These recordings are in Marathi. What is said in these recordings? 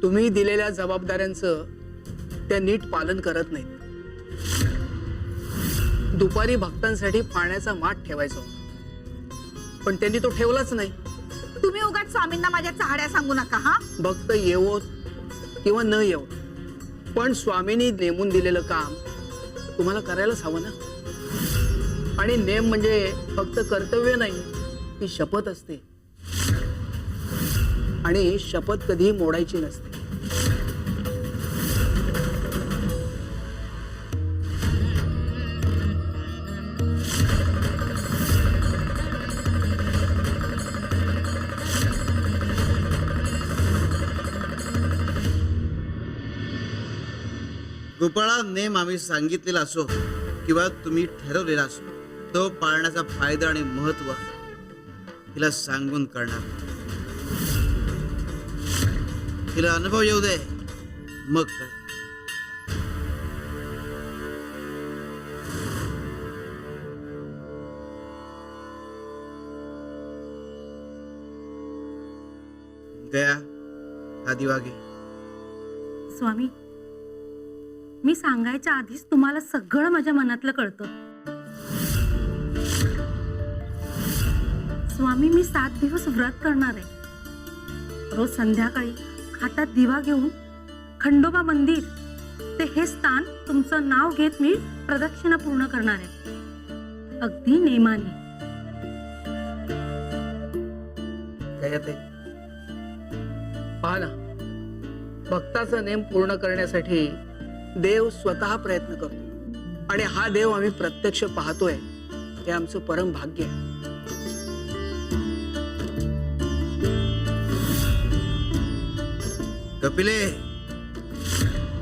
तुम्ही दिलेल्या जबाबदाऱ्यांचं त्या नीट पालन करत नाहीत. दुपारी भक्तांसाठी पाण्याचा माठ ठेवायचा होता, पण त्यांनी तो ठेवलाच नाही. तुम्ही उगाच स्वामींना माझ्या चाहड्या सांगू नका. हा, भक्त येवोत किंवा न येवोत, पण स्वामींनी नेमून दिलेलं काम तुम्हाला करायलाच हवं ना. आणि नेम म्हणजे फक्त कर्तव्य नाही, ती शपथ असते. आणि शपथ कधीही मोडायची नसते. गोपाळा, नेम आम्ही सांगितलेला असो किंवा तुम्ही ठरवलेला असो, तो पाळण्याचा फायदा आणि महत्व हिला सांगून करणार. हिला अनुभव येऊ दे, मग काय. गया, हा दिवा घे. स्वामी, मी सांगायच्या आधीच तुम्हाला सगळं माझ्या मनातलं कळतं. स्वामी, मी 7 दिवस व्रत करणार आहे. रोज संध्याकाळी हातात दिवा घेऊन खंडोबा मंदिर ते हे स्थान तुमचं नाव घेत मी प्रदक्षिणा पूर्ण करणार आहे, अगदी नेमाने. काय ते पहा ना, भक्ताचा नेम पूर्ण करण्यासाठी देव स्वतः प्रयत्न करतो. आणि हा देव आम्ही प्रत्यक्ष पाहतोय, हे आमचं परम भाग्य आहे. कपिले,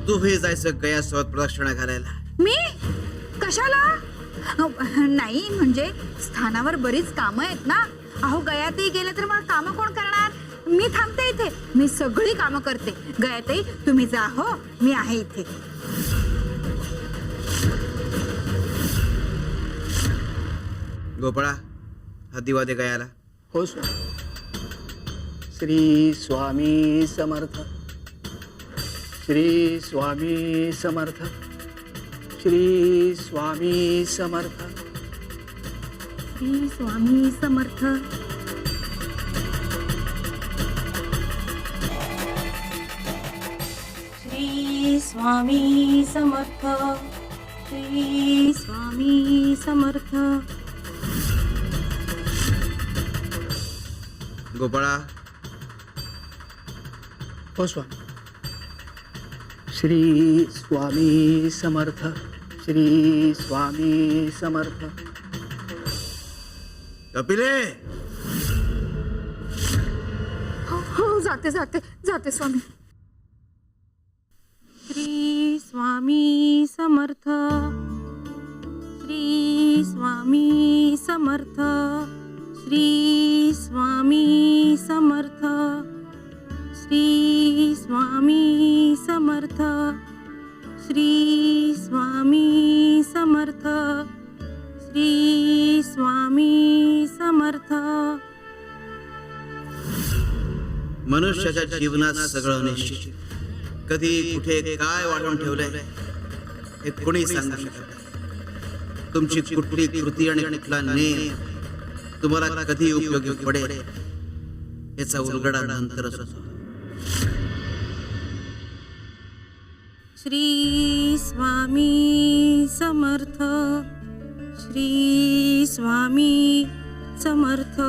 तू हे जायचं गयासोबत प्रदक्षिणा घालायला. मी कशाला? नाही म्हणजे स्थानावर बरीच कामं आहेत ना. अहो, गयातही गेले तर मग कामं कोण करणार? मी थांबते इथे, मी सगळी कामं करते. गयातही तुम्ही जा, हो, मी आहे इथे. गोपाळा, हा दिवा दे गयाला. हो स्वामी. श्री स्वामी समर्थ. श्री स्वामी समर्थ. श्री स्वामी समर्थ. श्री स्वामी समर्थ. श्री स्वामी समर्थ. श्री स्वामी समर्थ. गोपाळा, हो स्वामी. श्री स्वामी समर्थ. श्री स्वामी समर्थ. कपिले, हो, जाते जाते जाते स्वामी. श्री स्वामी समर्थ. श्री स्वामी समर्थ. श्री स्वामी समर्थ. श्री स्वामी समर्थ. श्री स्वामी समर्थ. श्री स्वामी समर्थ. मनुष्याच्या जीवनात सगळं निश्चित. कधी कुठे काय वाढवून ठेवलंय हे कोणी सांगू शकत नाही. तुमची कुठली कृती आणि कुठला नेम तुम्हाला कधी उपयोगी पडेल याचा उलगडा नंतरच होतो. श्री स्वामी समर्थ. श्री स्वामी समर्थ.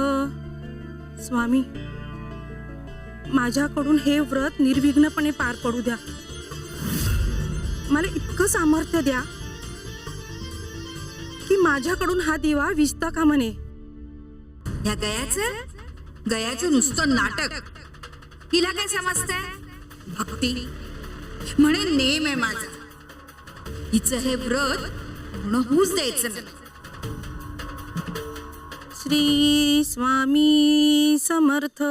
स्वामी, माझ्याकडून हे व्रत निर्विघ्नपणे पार पडू द्या. मला इतकं सामर्थ्य द्या की माझ्याकडून हा दिवा विझता कामा नये. या गयाचं नुसतं नाटक. हिला काय समजतंय? भक्ती म्हणे नेम आहे माझा. हिचं हे व्रत पूर्ण होऊच द्यायचं नाही. श्री स्वामी समर्थ.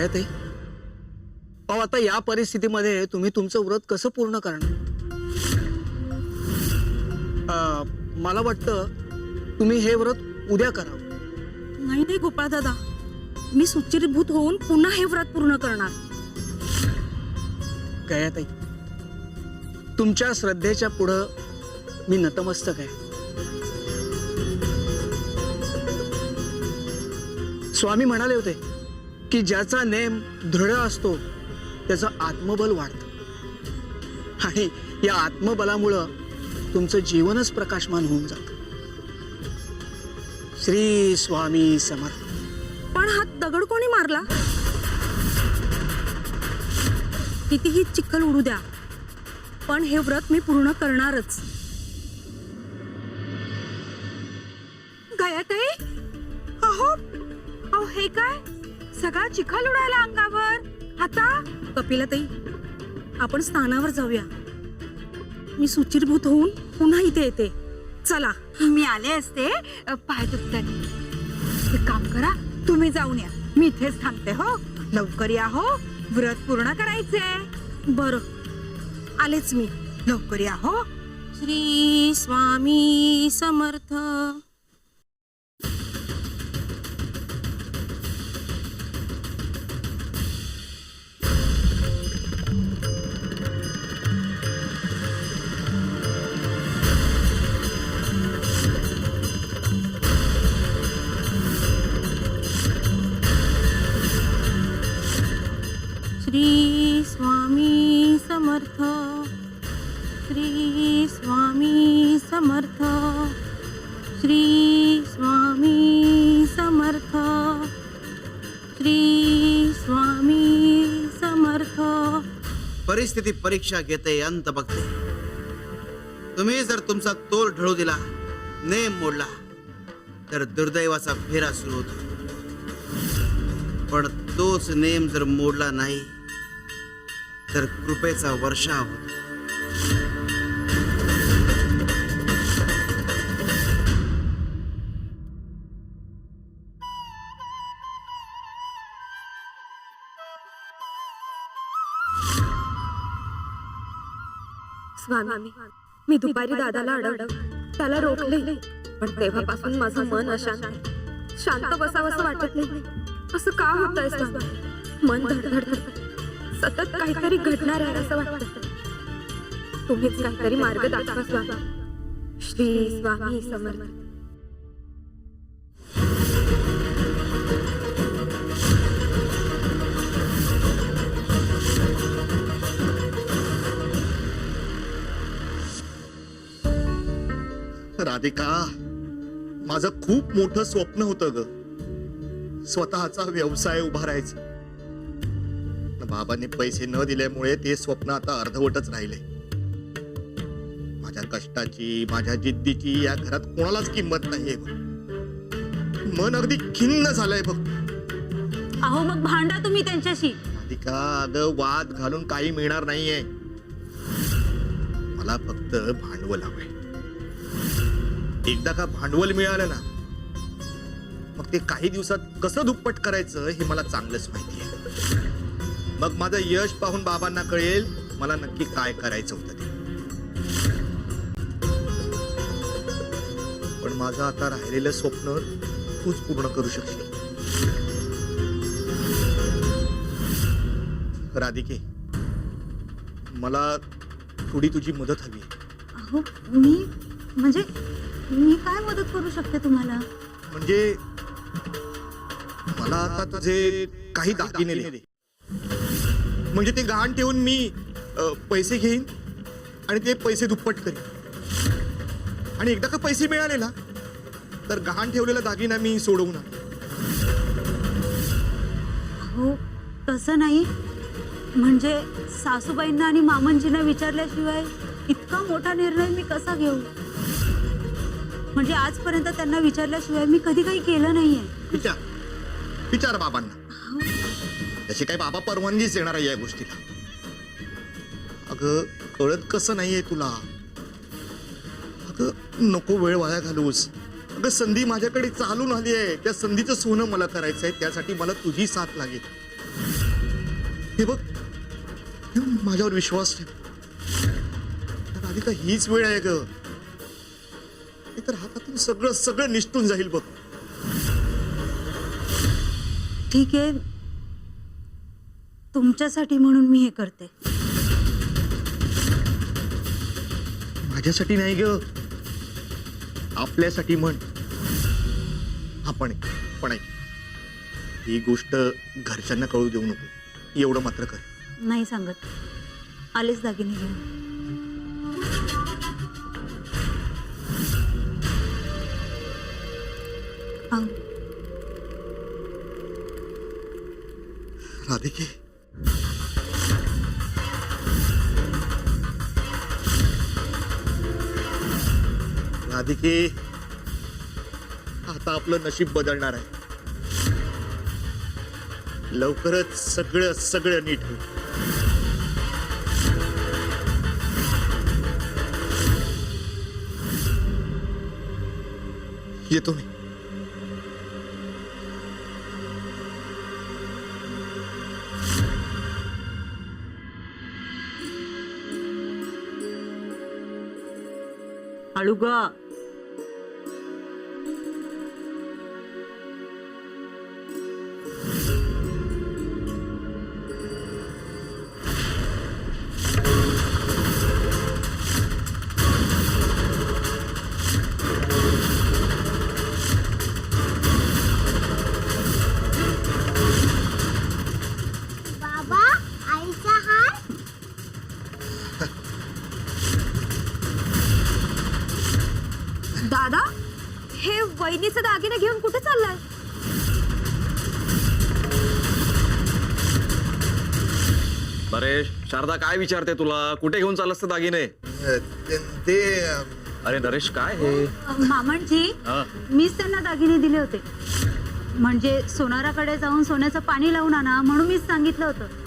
गयाताई, अहो आता या परिस्थितीमध्ये तुम्ही तुमचं व्रत कसं पूर्ण करणार? मला वाटतं तुम्ही हे व्रत उद्या करावं. नाही नाही गोपाळ दादा, मी सुचिरभूत होऊन पुन्हा हे व्रत पूर्ण करणार. गयाताई, तुमच्या श्रद्धेच्या पुढं मी नतमस्तक आहे. स्वामी म्हणाले होते की ज्याचा नेम दृढ असतो त्याचं आत्मबल वाढतं आणि या आत्मबलामुळं तुमचं जीवनच प्रकाशमान होऊन जातं. श्री स्वामी समर्थ. पण हा दगड कोणी मारला? कितीही चिखल उडू द्या, पण हे व्रत मी पूर्ण करणारच. गयाताई, अहो अहो हे काय, सगळा चिखल उडाला अंगावर. आता कपिलाताई, आपण स्थानावर जाऊया. मी सुचिरभूत होऊन पुन्हा इथे येते. चला. मी आले असते, पाय दुखतात. एक काम करा, तुम्ही जाऊन या, मी इथेच थांबते. हो, लवकर या. हो, व्रत पूर्ण करायचंय. बरं, आलेच मी. लवकर या. हो. श्री स्वामी समर्थ. श्री स्वामी समर्थ. श्री स्वामी समर्थ. श्री स्वामी समर्थ. श्री स्वामी समर्थ. परिस्थिती परीक्षा घेते, अंत बघते. तुम्ही जर तुमचा तोल ढळू दिला, नेम मोडला, तर दुर्दैवाचा फेरा सुरू होतो. पण तोच नेम जर मोडला नाही तर कृपेचा वर्षाव होतो. स्वामी, मी दुपारी दादाला अडवलं, त्याला रोखले, पण तेव्हापासून माझं मन अशांत आहे. शांत बसावंसं वाटत नाही. असं का होतंय स्वामी? मन धडधडत, सतत काहीतरी घडणार आहे असं वाटतं. तुम्हीच काहीतरी मार्ग दाखवा स्वामी. श्री स्वामी समर्थ. राधिका, माझं खूप मोठं स्वप्न होतं ग, स्वतःचा व्यवसाय उभारायचा. बाबांनी पैसे न दिल्यामुळे ते स्वप्न आता अर्धवटच राहिले. माझ्या कष्टाची, माझ्या जिद्दीची या घरात कोणालाच किंमत नाहीये. मन अगदी खिन्न झालंय बघ. अहो मग भांडा तुम्ही त्यांच्याशी. राधिका, अगं वाद घालून काही मिळणार नाहीये. मला फक्त भांडवल हवंय. एकदा का भांडवल मिळालं ना, मग ते काही दिवसात कसं दुप्पट करायचं हे मला चांगलंच माहिती आहे. मग माझं यश पाहून बाबांना कळेल मला नक्की काय करायचं होतं ते. पण माझं आता राहिलेलं स्वप्न तूच पूर्ण करू शकशील. राधिके, मला थोडी तुझी मदत हवी आहे. अहो मी काय मदत करू शकते तुम्हाला? म्हणजे मला आता तुझे काही दागिने दे. म्हणजे ते गहाण ठेवून मी पैसे घेईन आणि ते पैसे दुप्पट करीन. आणि एकदा का पैसे मिळाले ना, तर गहाण ठेवलेला दागिना मी सोडवून आणेन. हो, तसं नाही. म्हणजे सासूबाईंना आणि मामंजींना विचारल्याशिवाय इतका मोठा निर्णय मी कसा घेऊ? म्हणजे आजपर्यंत त्यांना विचारल्याशिवाय मी कधी काही केलं नाहीये. विचार बाबांना. त्याची काही बाबा परवानगीच देणार आहे या गोष्टीला. अगं कळत कसं नाहीये तुला? अगं नको वेळ वाया घालूस. अगं संधी माझ्याकडे चालून आली आहे. त्या संधीचं सोनं मला करायचंय. त्यासाठी मला तुझी साथ लागेल. हे बघ, माझ्यावर विश्वास ठेव. राधिका, हीच वेळ आहे ग, नाहीतर हातातून सगळं सगळं निसटून जाईल बघ. ठीक आहे, तुमच्यासाठी म्हणून मी हे करते. माझ्यासाठी नाही ग, आपल्यासाठी म्हण. आपण पण ऐक, ही गोष्ट घरच्यांना कळू देऊ नको, एवढं मात्र कर. नाही सांगत, आलेच दागिने घेऊन. आहो. राधिके, राधिके, आता आपलं नशीब बदलणार आहे. लवकरच सगळं सगळं नीट होईल. येतो मी. आळुगा, बाबा, आईचा हार. दादा, हे वहिनीचे दागिने घेऊन कुठे चाललाय? नरेश, शारदा काय विचारते तुला? कुठे घेऊन चाललास ते दागिने? ते अरे नरेश, काय हे? मामणजी, हा. मीच त्यांना दागिने दिले होते. म्हणजे सोनाराकडे जाऊन सोन्याचं पाणी लावून आणा म्हणून मीच सांगितलं होतं.